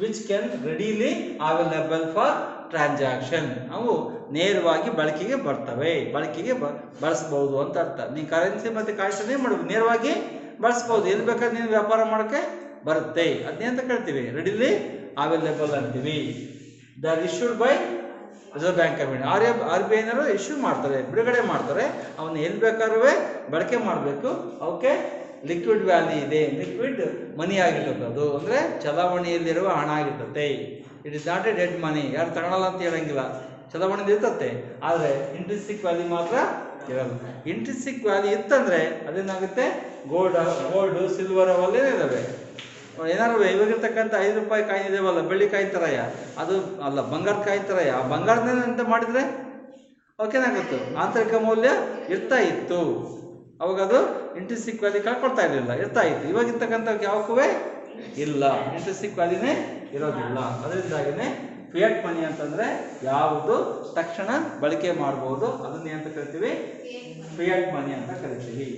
which can readily available for transaction. ಅವು ನೇರವಾಗಿ ಬಳಕೆಗೆ ಬರ್ತವೆ, ಬಳಕೆಗೆ ಬಳಸಬಹುದು ಅಂತ ಅರ್ಥ. ನೀನು ಕರೆನ್ಸಿ ಮತ್ತೆ ಕಾಯಿಸನೇ ಮಾಡಬಹುದು, ನೇರವಾಗಿ ಬಳಸಬಹುದು, ಎಲ್ಲಿ ಬೇಕಾದ್ರೆ ನೀನು ವ್ಯಾಪಾರ ಮಾಡೋಕ್ಕೆ ಬರುತ್ತೆ. ಅದನ್ನೇ ಅಂತ ಕರಿತೀವಿ ರೆಡಿಲಿ ಅವೈಲಬಲ್ ಅಂತೀವಿ. The issued by Reserve Bank of India. RBI issue ಮಾಡ್ತಾರೆ, ಬಿಡುಗಡೆ ಮಾಡ್ತಾರೆ. ಅವನ್ನ ಎಲ್ಲಿ ಬೇಕಾದ್ರೂ ಬಳಕೆ ಮಾಡಬೇಕು. ಅವಕ್ಕೆ ಲಿಕ್ವಿಡ್ ವ್ಯಾಲ್ಯೂ ಇದೆ, ಲಿಕ್ವಿಡ್ ಮನಿ ಆಗಿರ್ತದೆ. ಅದು ಅಂದ್ರೆ ಚಲಾವಣೆಯಲ್ಲಿರುವ ಹಣ ಆಗಿರ್ತದೆ. It is not a dead money. ಯಾರು ತಗೊಳಲ್ಲ ಅಂತ ಹೇಳಂಗಿಲ್ಲ, ಚಲಾವಣೆಯಲ್ಲಿ ಇರ್ತತೆ. ಆದರೆ ಇಂಟ್ರಿನ್ಸಿಕ್ ವ್ಯಾಲ್ಯೂ ಮಾತ್ರ ಇರಲ್ಲ. ಇಂಟ್ರಿನ್ಸಿಕ್ ವ್ಯಾಲ್ಯೂ ಇತ್ತಂದ್ರೆ ಅದೇನಾಗುತ್ತೆ, ಗೋಲ್ಡ್ ಸಿಲ್ವರ್ ಅವೆಲ್ಲ ಇದಾವೆ. ಏನಾರು ಇವಾಗಿರ್ತಕ್ಕಂಥ 5 ರೂಪಾಯಿ ಕಾಯಿನ್ ಇದಾವಲ್ಲ, ಬೆಳ್ಳಿ ಕಾಯಿನ್ ತರಯ, ಅದು ಅಲ್ಲ, ಬಂಗಾರದ ಕಾಯಿನ್ ತರಯ. ಆ ಬಂಗಾರದಿಂದ ಅಂತ ಮಾಡಿದ್ರೆ ಓಕೆನಾಗುತ್ತೆ, ಆಂತರಿಕ ಮೌಲ್ಯ ಇರ್ತಾ ಇತ್ತು. ಅವಾಗ ಅದು ಇಂಟ್ರಿನ್ಸಿಕ್ ವ್ಯಾಲ್ಯೂ ಕಳ್ಕೊಳ್ತಾ ಇರಲಿಲ್ಲ, ಇರ್ತಾ ಇತ್ತು. ಇವಾಗಿರ್ತಕ್ಕಂಥ ಯಾವಕ್ಕೂ ಇಲ್ಲ, ಇಂಟ್ರಿನ್ಸಿಕ್ ವ್ಯಾಲ್ಯೂನೇ ಇರೋದಿಲ್ಲ. ಅದರಿಂದಾಗಿನೇ ಫಿಯಾಟ್ ಮನಿ ಅಂತಂದ್ರೆ ಯಾವುದು ತಕ್ಷಣ ಬಳಕೆ ಮಾಡಬಹುದು, ಅದನ್ನೇ ಅಂತ ಕರಿತೀವಿ ಫಿಯಾಟ್ ಮನಿ ಅಂತ ಕರಿತೀವಿ.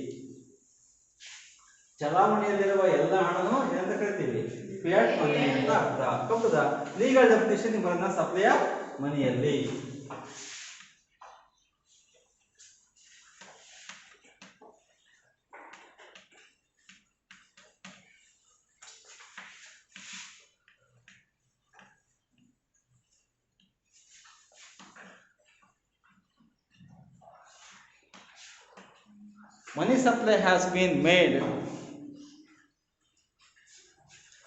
ಚಲಾವಣೆಯಲ್ಲಿರುವ ಎಲ್ಲ ಹಣನು ಏನಂತ ಕರಿತೀವಿ, ಫಿಯಾಟ್ ಮನಿ ಅಂತ ಅರ್ಥ. ಹೌದಾ? ಲೀಗಲ್ ಡೆಫಿನಿಷನ್ ಬರೋಣ ಸಪ್ಲೈ ಆಫ್ ಮನಿಯಲ್ಲಿ. Money supply has been made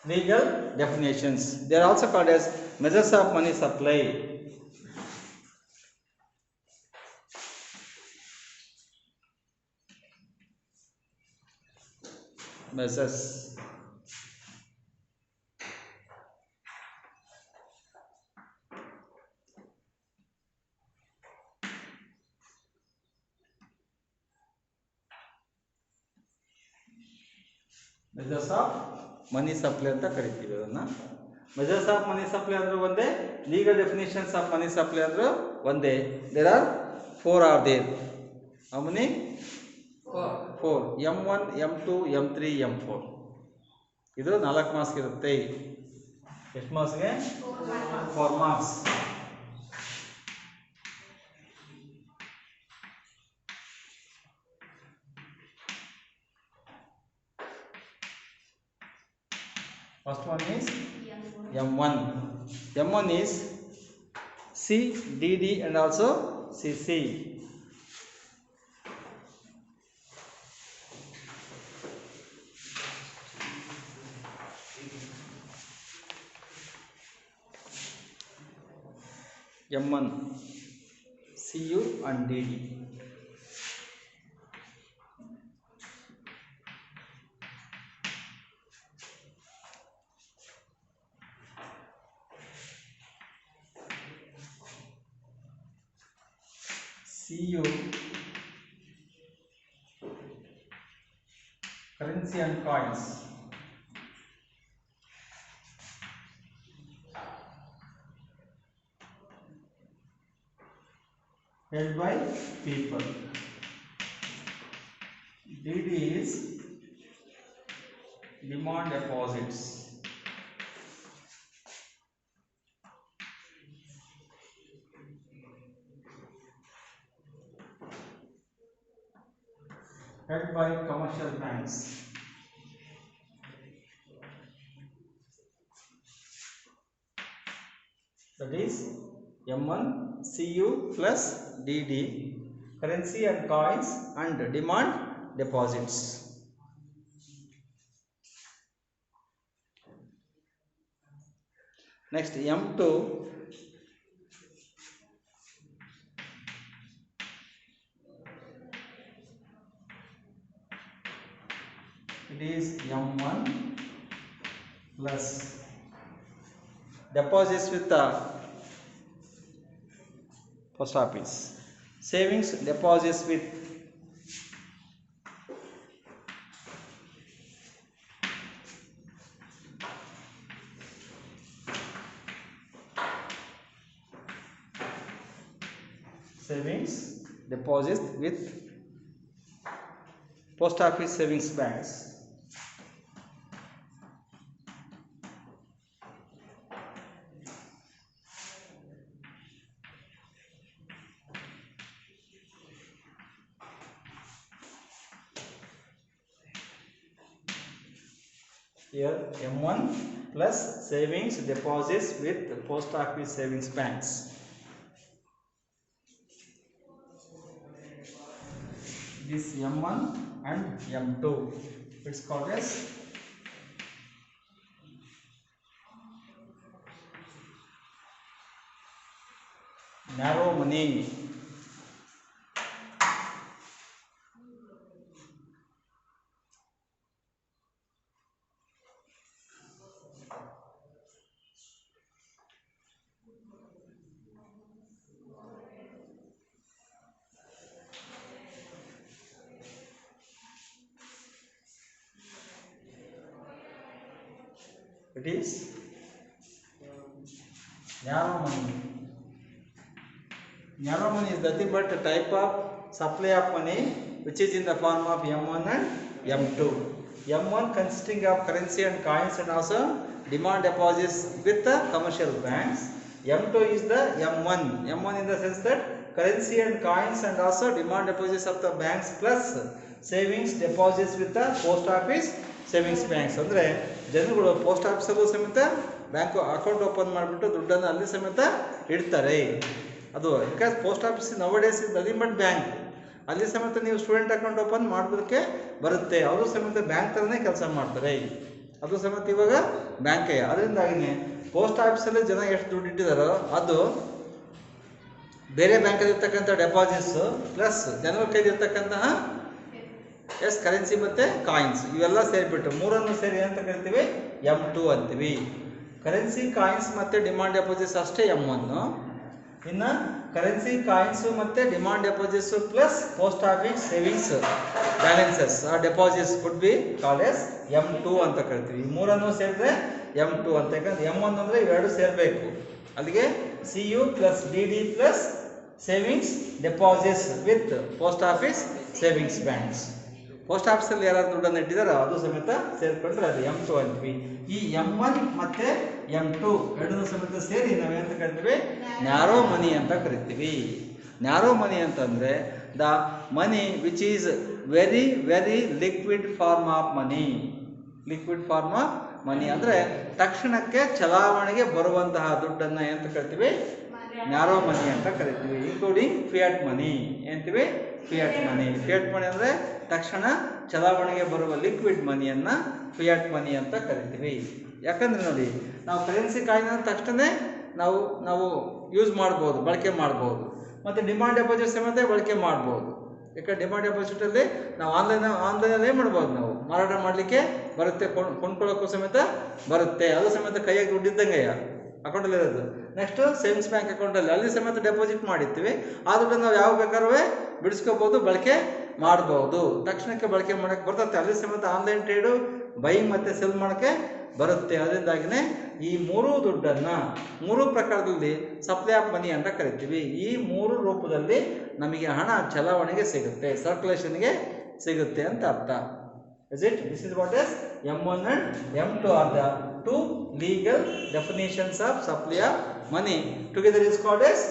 legal definitions. They are also called as measures of money supply. Measures. Measures of money supply ಅಂತ ಕರಿತೀವಿ ಅದನ್ನ. ಮೆಜರ್ಸ್ ಆಫ್ ಮನಿ ಸಪ್ಲೈ ಅಂದ್ರೆ ಒಂದೇ, legal definitions of money supply ಅಂದ್ರೆ ಒಂದೇ. There are 4 are there. How many? 4. M1, M2, M3, M4. ಇದು 4 ಮಾರ್ಕ್ಸ್ ಇರುತ್ತೆ. ಎಷ್ಟು ಮಾರ್ಕ್ಸ್ಗೆ? 4 marks. First one is M1. M1 is C, DD and also CC. M1, CU and DD. CU currency and coins. Held by people. DD is demand deposits. Held by commercial banks. That is M1 CU plus DD, currency and coins and demand deposits. Next M2 it is M1 plus deposits with the post office, savings deposits with post office savings banks. Here M1 plus savings deposits with post office savings banks. This M1 and M2, it's called as narrow money. It is narrow money. Narrow money is nothing but a type of supply of money which is in the form of M1 and M2. M1 consisting of currency and coins and also demand deposits with the commercial banks. M2 is the M1. M1 in the sense that currency and coins and also demand deposits of the banks plus savings deposits with the post office savings banks. ಅಂದರೆ ಜನಗಳು ಪೋಸ್ಟ್ ಆಫೀಸಲ್ಲೂ ಸಮೇತ ಬ್ಯಾಂಕ್ ಅಕೌಂಟ್ ಓಪನ್ ಮಾಡಿಬಿಟ್ಟು ದುಡ್ಡನ್ನು ಅಲ್ಲಿ ಸಮೇತ ಇಡ್ತಾರೆ. ಅದು because post office nowadays is nothing but bank. ಅಲ್ಲಿ ಸಮೇತ ನೀವು ಸ್ಟೂಡೆಂಟ್ ಅಕೌಂಟ್ ಓಪನ್ ಮಾಡೋದಕ್ಕೆ ಬರುತ್ತೆ. ಅವರು ಸಮೇತ ಬ್ಯಾಂಕ್ ಥರನೇ ಕೆಲಸ ಮಾಡ್ತಾರೆ. ಅದು ಸಮೇತ ಇವಾಗ ಬ್ಯಾಂಕೇ. ಅದರಿಂದಾಗಿನೇ ಪೋಸ್ಟ್ ಆಫೀಸಲ್ಲಿ ಜನ ಎಷ್ಟು ದುಡ್ಡು ಇಟ್ಟಿದ್ದಾರೋ ಅದು ಬೇರೆ ಬ್ಯಾಂಕಲ್ಲಿ ಇರ್ತಕ್ಕಂಥ ಡೆಪಾಸಿಟ್ಸ್ ಪ್ಲಸ್ ಜನರ ಕೈಲಿರ್ತಕ್ಕಂತಹ ಕರೆನ್ಸಿ ಮತ್ತು ಕಾಯಿನ್ಸ್ ಇವೆಲ್ಲ ಸೇರಿಬಿಟ್ಟು ಮೂರನ್ನು ಸೇರಿ ಅಂತ ಕರಿತೀವಿ M2 ಅಂತೀವಿ. ಕರೆನ್ಸಿ ಕಾಯಿನ್ಸ್ ಮತ್ತು ಡಿಮಾಂಡ್ ಡೆಪಾಸಿಟ್ಸ್ ಅಷ್ಟೇ M1. ಇನ್ನು ಕರೆನ್ಸಿ ಕಾಯಿನ್ಸು ಮತ್ತು demand deposits plus post office savings balances ಆ deposits could be called as M2 ಅಂತ ಕರಿತೀವಿ. ಈ ಮೂರನ್ನು ಸೇರಿದ್ರೆ M2 ಅಂತ. ಯಾಕಂದ್ರೆ M1 ಅಂದರೆ ಇವೆರಡು ಸೇರಬೇಕು. ಅಲ್ಲಿಗೆ CU plus DD plus savings deposits with post office savings banks. Post ಆಫೀಸಲ್ಲಿ ಯಾರು ದುಡ್ಡನ್ನು ಇಟ್ಟಿದಾರೋ ಅದು ಸಮೇತ ಸೇರಿಕೊಂಡ್ರೆ ಅದು M2 ಅಂತೀವಿ. ಈ M1 ಮತ್ತು M2 ಎರಡನ್ನೂ ಸಮೇತ ಸೇರಿ ನಾವೇನಂತ ಕರಿತೀವಿ ನ್ಯಾರೋ ಮನಿ ಅಂತ ಕರಿತೀವಿ. ನ್ಯಾರೋ ಮನಿ ಅಂತಂದರೆ the money which is very very liquid form of money. Liquid form of money ಅಂದರೆ ತಕ್ಷಣಕ್ಕೆ ಚಲಾವಣೆಗೆ ಬರುವಂತಹ ದುಡ್ಡನ್ನು ಏನಂತ ಕರಿತೀವಿ ನ್ಯಾರೋ ಮನಿ ಅಂತ ಕರಿತೀವಿ. ಇನ್ಕ್ಲೂಡಿಂಗ್ ಫಿಯಾಟ್ ಮನಿ ಅಂತೀವಿ. ಫಿಯಾಟ್ ಮನಿ. ಫಿಯಾಟ್ ಮನಿ ಅಂದರೆ ತಕ್ಷಣ ಚಲಾವಣೆಗೆ ಬರುವ ಲಿಕ್ವಿಡ್ ಮನಿಯನ್ನು ಫಿಯಾಟ್ ಮನಿ ಅಂತ ಕರಿತೀವಿ. ಯಾಕಂದರೆ ನೋಡಿ ನಾವು ಕರೆನ್ಸಿ ಕಾಯಿನ್ ತಕ್ಷಣ ನಾವು ಯೂಸ್ ಮಾಡ್ಬೋದು, ಬಳಕೆ ಮಾಡ್ಬೋದು. ಮತ್ತು ಡಿಮಾಂಡ್ ಡೆಪಾಸಿಟ್ ಸಮೇತ ಬಳಕೆ ಮಾಡ್ಬೋದು. ಯಾಕಂದ್ರೆ ಡಿಮಾಂಡ್ ಡೆಪಾಸಿಟಲ್ಲಿ ನಾವು ಆನ್ಲೈನಲ್ಲೇ ಮಾಡ್ಬೋದು. ನಾವು ಮಾರಾಟ ಮಾಡಲಿಕ್ಕೆ ಬರುತ್ತೆ, ಕೊಂಡ್ಕೊಳ್ಳೋಕ್ಕೂ ಸಮೇತ ಬರುತ್ತೆ. ಅದು ಸಮೇತ ಕೈಯಾಗಿ ದುಡ್ಡಿದ್ದಂಗೆ ಅಕೌಂಟಲ್ಲಿ ಇರೋದು. ನೆಕ್ಸ್ಟು ಸೇವಿಂಗ್ಸ್ ಬ್ಯಾಂಕ್ ಅಕೌಂಟಲ್ಲಿ ಅಲ್ಲಿ ಸಮೇತ ಡೆಪಾಸಿಟ್ ಮಾಡಿರ್ತೀವಿ. ಆ ದುಡ್ಡನ್ನು ನಾವು ಯಾವ ಬೇಕಾದ್ರೂ ಬಿಡಿಸ್ಕೋಬೋದು, ಬಳಕೆ ಮಾಡಬಹುದು, ತಕ್ಷಣಕ್ಕೆ ಬಳಕೆ ಮಾಡಕ್ಕೆ ಬರ್ತದೆ. ಅದೇ ಸಮೇತ ಆನ್ಲೈನ್ ಟ್ರೇಡು ಬೈಯಿಂಗ್ ಮತ್ತೆ ಸೆಲ್ ಮಾಡೋಕ್ಕೆ ಬರುತ್ತೆ. ಅದರಿಂದಾಗಿನೇ ಈ ಮೂರು ದುಡ್ಡನ್ನು ಮೂರು ಪ್ರಕಾರದಲ್ಲಿ ಸಪ್ಲೈ ಆಫ್ ಮನಿ ಅಂತ ಕರಿತೀವಿ. ಈ ಮೂರು ರೂಪದಲ್ಲಿ ನಮಗೆ ಹಣ ಚಲಾವಣೆಗೆ ಸಿಗುತ್ತೆ, ಸರ್ಕ್ಯುಲೇಷನ್ಗೆ ಸಿಗುತ್ತೆ ಅಂತ ಅರ್ಥ. Is it? This is what is M1 and M2 are the two legal definitions of supply of money. Together is called as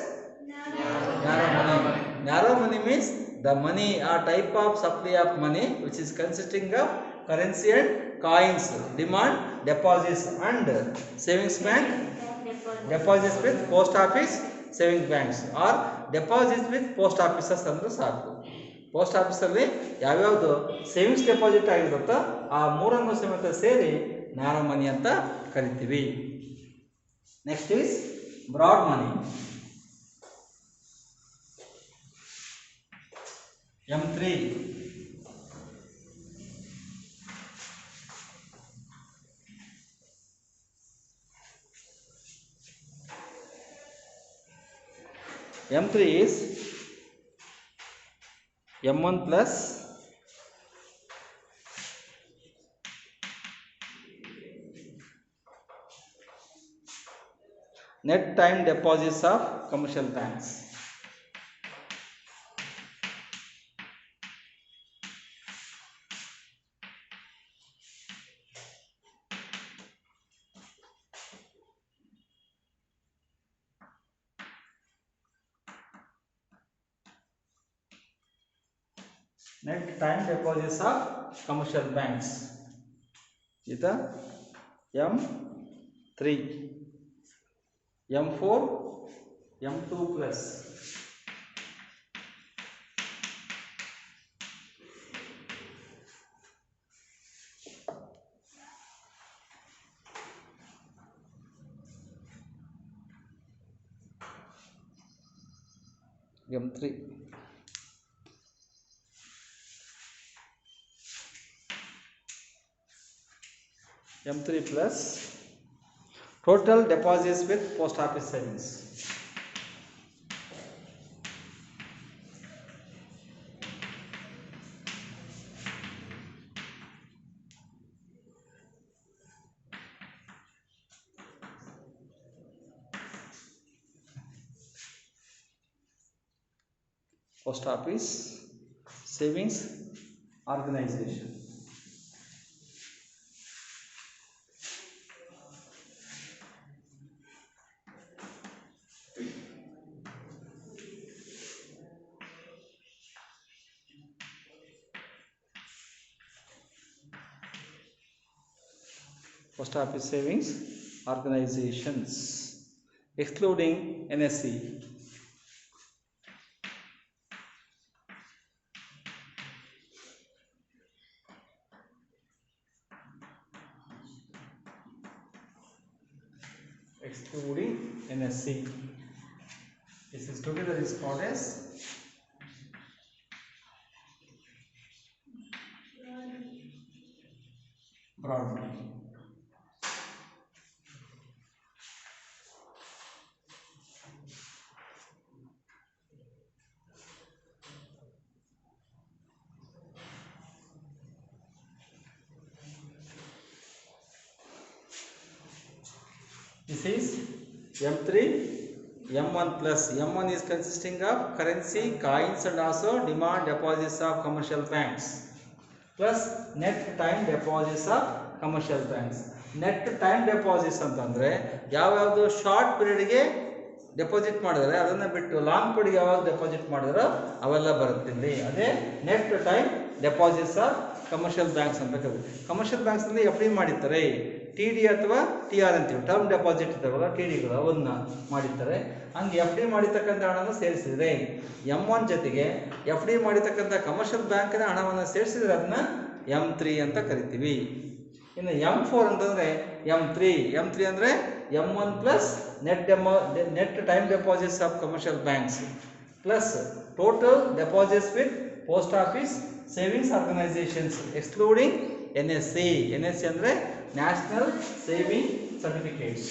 narrow money. Narrow money means the money or type of supply of money which is consisting of currency and coins, demand deposits and savings bank deposits with post office savings banks or deposits with post offices ಅಂದ್ರೆ ಸಾಕು. ಪೋಸ್ಟ್ ಆಫೀಸಲ್ಲಿ ಯಾವ್ಯಾವುದು ಸೇವಿಂಗ್ಸ್ ಡೆಪಾಸಿಟ್ ಆಗಿರುತ್ತೋ ಆ ಮೂರನ್ನು ಸಮೇತ ಸೇರಿ ನ್ಯಾರೋ ಮನಿ ಅಂತ ಕರಿತೀವಿ. Next is broad money. M3. M3 is M1 plus net time deposits of commercial banks. Net time deposits of commercial banks is the M3. M4, M2 plus. M3. M3 plus total deposits with post office savings. Post office savings organization. Post office savings organizations excluding NSE. Excluding NSE. This is together is called as broad money. This is M3, M1 plus. M1 is consisting of currency, coins and also demand deposits of commercial banks plus net time deposits of commercial banks. Net time deposits ಅಂತಂದ್ರೆ ಯಾವ್ಯಾವುದು ಶಾರ್ಟ್ ಪೀರಿಯಡ್ಗೆ ಡೆಪಾಸಿಟ್ ಮಾಡಿದ್ರೆ ಅದನ್ನು ಬಿಟ್ಟು ಲಾಂಗ್ ಪೀರಿಯಡ್ ಯಾವಾಗ ಡೆಪಾಸಿಟ್ ಮಾಡಿದ್ರೋ ಅವೆಲ್ಲ ಬರುತ್ತೆ. ಅದೇ net time deposits of commercial banks ಅಂತ ಕರೀತಾರೆ. ಕಮರ್ಷಿಯಲ್ ಬ್ಯಾಂಕ್ಸ್ ಅಲ್ಲಿ ಎಫ್ ಡಿ ಮಾಡಿರ್ತಾರೆ, ಟಿ ಡಿ ಅಥವಾ ಟಿ ಆರ್ ಅಂತೀವಿ, ಟರ್ಮ್ ಡೆಪಾಸಿಟ್ ಇರ್ತಾವಲ್ಲ ಟಿ ಡಿಗಳು, ಅವನ್ನ ಮಾಡಿರ್ತಾರೆ. ಹಂಗೆ ಎಫ್ ಡಿ ಮಾಡಿರ್ತಕ್ಕಂಥ ಹಣವನ್ನು ಸೇರಿಸಿದ್ರೆ M1 ಜೊತೆಗೆ ಎಫ್ ಡಿ ಮಾಡಿರ್ತಕ್ಕಂಥ ಕಮರ್ಷಿಯಲ್ ಬ್ಯಾಂಕಿನ ಹಣವನ್ನು ಸೇರಿಸಿದ್ರೆ ಅದನ್ನ M3 ಅಂತ ಕರಿತೀವಿ. ಇನ್ನು M4 ಅಂತಂದ್ರೆ M3 ಅಂದ್ರೆ M1 plus net time deposits of commercial banks plus total deposits with post office savings organisations excluding NSE. NSE ಅಂದ್ರೆ national saving certificates.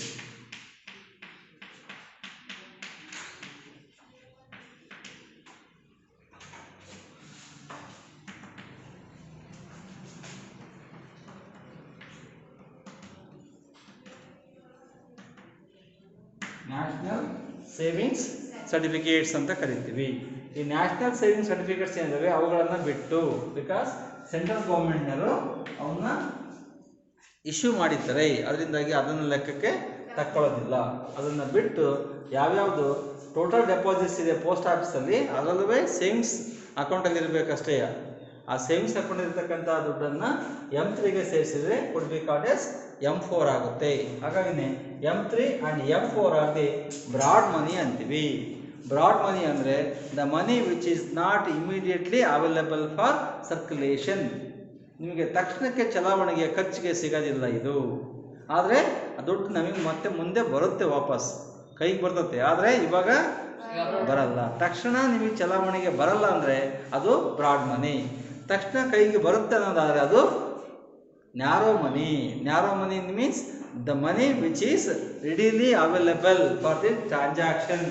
National savings certificates ಅಂತ ಕರಿತೀವಿ. ಈ ನ್ಯಾಷನಲ್ ಸೇವಿಂಗ್ ಸರ್ಟಿಫಿಕೇಟ್ಸ್ ಏನಿದಾವೆ ಅವುಗಳನ್ನು ಬಿಟ್ಟು, ಬಿಕಾಸ್ ಸೆಂಟ್ರಲ್ ಗೌರ್ಮೆಂಟ್ನವರು ಅವನ್ನ ಇಶ್ಯೂ ಮಾಡಿರ್ತಾರೆ, ಅದರಿಂದಾಗಿ ಅದನ್ನು ಲೆಕ್ಕಕ್ಕೆ ತಕ್ಕೊಳ್ಳೋದಿಲ್ಲ. ಅದನ್ನು ಬಿಟ್ಟು ಯಾವ್ಯಾವುದು ಟೋಟಲ್ ಡೆಪಾಸಿಟ್ಸ್ ಇದೆ ಪೋಸ್ಟ್ ಆಫೀಸಲ್ಲಿ ಅದರಲ್ಲೂ ಸೇವಿಂಗ್ಸ್ ಅಕೌಂಟಲ್ಲಿ ಇರಬೇಕಷ್ಟೇ. ಆ ಸೇವಿಂಗ್ಸ್ ಅಕೌಂಟ್ ಇರತಕ್ಕಂಥ ದುಡ್ಡನ್ನು M3ಗೆ ಸೇರಿಸಿದರೆ ಕುಡ್ ಬಿ ಕಾಲ್ಡ್ ಎಸ್ M4 ಆಗುತ್ತೆ. ಹಾಗಾಗಿ M3 and M4 are the broad money ಅಂತೀವಿ. ಬ್ರಾಡ್ ಮನಿ ಅಂದರೆ the money which is not immediately available for circulation. ನಿಮಗೆ ತಕ್ಷಣಕ್ಕೆ ಚಲಾವಣೆಗೆ ಖರ್ಚಿಗೆ ಸಿಗೋದಿಲ್ಲ ಇದು. ಆದರೆ ಆ ದುಡ್ಡು ನಮಗೆ ಮತ್ತೆ ಮುಂದೆ ಬರುತ್ತೆ, ವಾಪಸ್ ಕೈಗೆ ಬರ್ತದೆ. ಆದರೆ ಇವಾಗ ಬರಲ್ಲ. ತಕ್ಷಣ ನಿಮಗೆ ಚಲಾವಣೆಗೆ ಬರಲ್ಲ ಅಂದರೆ ಅದು ಬ್ರಾಡ್ ಮನಿ. ತಕ್ಷಣ ಕೈಗೆ ಬರುತ್ತೆ ಅನ್ನೋದಾದರೆ ಅದು narrow money. Narrow money means the money which is readily available for the transaction.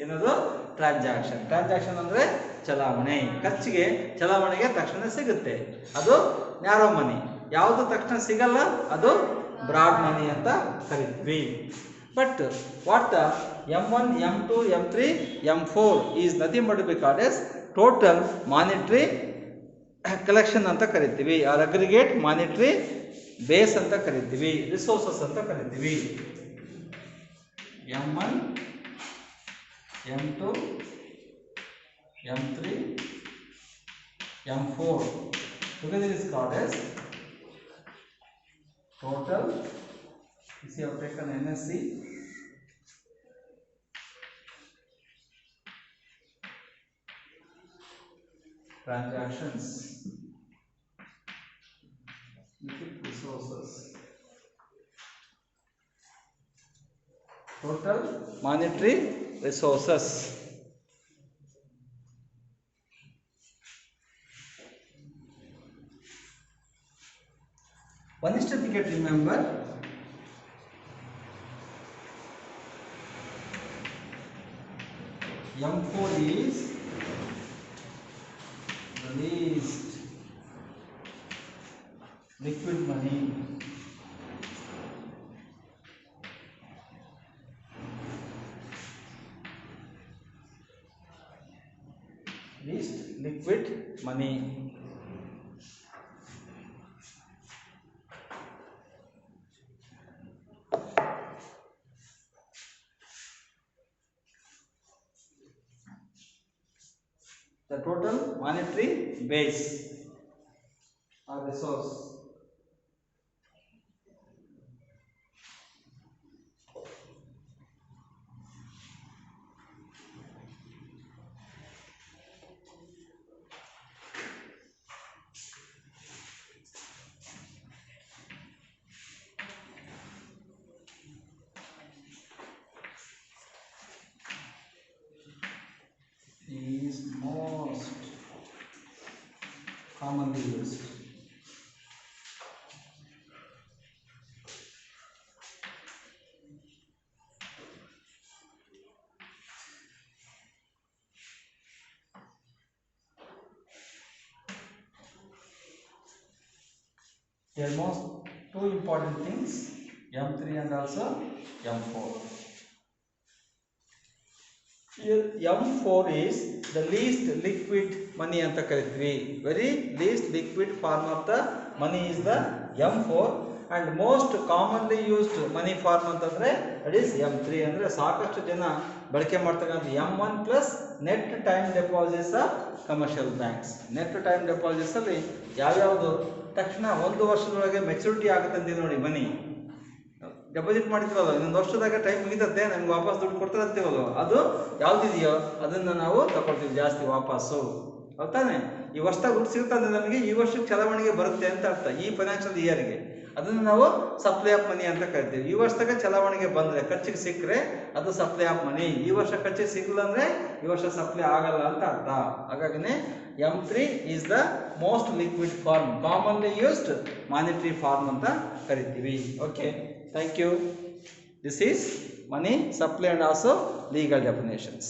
ಏನದು ಟ್ರಾನ್ಸಾಕ್ಷನ್. ಟ್ರಾನ್ಸಾಕ್ಷನ್ ಅಂದರೆ ಚಲಾವಣೆ, ಖರ್ಚಿಗೆ ಚಲಾವಣೆಗೆ ತಕ್ಷಣ ಸಿಗುತ್ತೆ, ಅದು ನ್ಯಾರೋ ಮನಿ. ಯಾವುದು ತಕ್ಷಣ ಸಿಗಲ್ಲ ಅದು ಬ್ರಾಡ್ ಮನಿ ಅಂತ ಕರಿತೀವಿ. But what the M1, M2, M3, M4 is nothing but B called S total monetary collection ಅಂತ ಕರಿತೀವಿ. ಆರ್ ಅಗ್ರಿಗೇಟ್ ಮಾನಿಟರಿ ಬೇಸ್ ಅಂತ ಕರಿತೀವಿ, ರಿಸೋರ್ಸಸ್ ಅಂತ ಕರಿತೀವಿ. M1, M2, M3, M4 together is called as total. If you have taken NSC, transactions, liquid resources, total monetary resources. One step you get remember, M4 is the least liquid money. Least liquid money. The total monetary base or resource. Is most commonly used. There are most two important things, M3 and also M4. Here M4 is the least liquid money anta karitvi. Very least liquid form of the money is the M4 and most commonly used money form antandre that is M3. Andre saakashtu jana ಬಳಕೆ ಮಾಡ್ತಕ್ಕಂಥ M1 plus net time deposits of commercial banks. Net time deposits ಅಲ್ಲಿ ಯಾವ್ಯಾವುದು ತಕ್ಷಣ 1 ವರ್ಷದೊಳಗೆ ಮೆಚುರಿಟಿ ಆಗುತ್ತೆ ಅಂತ ನೋಡಿ, ಮನಿ ಡೆಪಾಸಿಟ್ ಮಾಡಿರ್ತೀವಲ್ಲ, ಇನ್ನೊಂದು ವರ್ಷದಾಗ ಟೈಮ್ ಮುಗಿತತ್ತೆ, ನಮ್ಗೆ ವಾಪಸ್ ದುಡ್ಡು ಕೊಡ್ತಾರೆ ಅಂತೀವಲ್ಲ, ಅದು ಯಾವುದಿದೆಯೋ ಅದನ್ನು ನಾವು ತಗೊಳ್ತೀವಿ ಜಾಸ್ತಿ ವಾಪಸ್ಸು. ಹೌದಾನೆ? ಈ ವರ್ಷದಾಗ ದುಡ್ಡು ಸಿಗುತ್ತೆ ನಮಗೆ, ಈ ವರ್ಷಕ್ಕೆ ಚಲಾವಣೆಗೆ ಬರುತ್ತೆ ಅಂತ ಅರ್ಥ. ಈ ಫೈನಾನ್ಷಿಯಲ್ ಇಯರ್ಗೆ ಅದನ್ನು ನಾವು ಸಪ್ಲೈ ಆಫ್ ಮನಿ ಅಂತ ಕರಿತೀವಿ. ಈ ವರ್ಷದಾಗ ಚಲಾವಣೆಗೆ ಬಂದರೆ ಖರ್ಚಿಗೆ ಸಿಕ್ಕರೆ ಅದು ಸಪ್ಲೈ ಆಫ್ ಮನಿ. ಈ ವರ್ಷ ಖರ್ಚಿಗೆ ಸಿಗಲ್ಲ ಅಂದರೆ ಈ ವರ್ಷ ಸಪ್ಲೈ ಆಗಲ್ಲ ಅಂತ ಅರ್ಥ. ಹಾಗಾಗಿನೇ M3 is the most liquid form, commonly used monetary form ಅಂತ ಕರಿತೀವಿ. Okay, thank you. This is money supply and also legal definitions.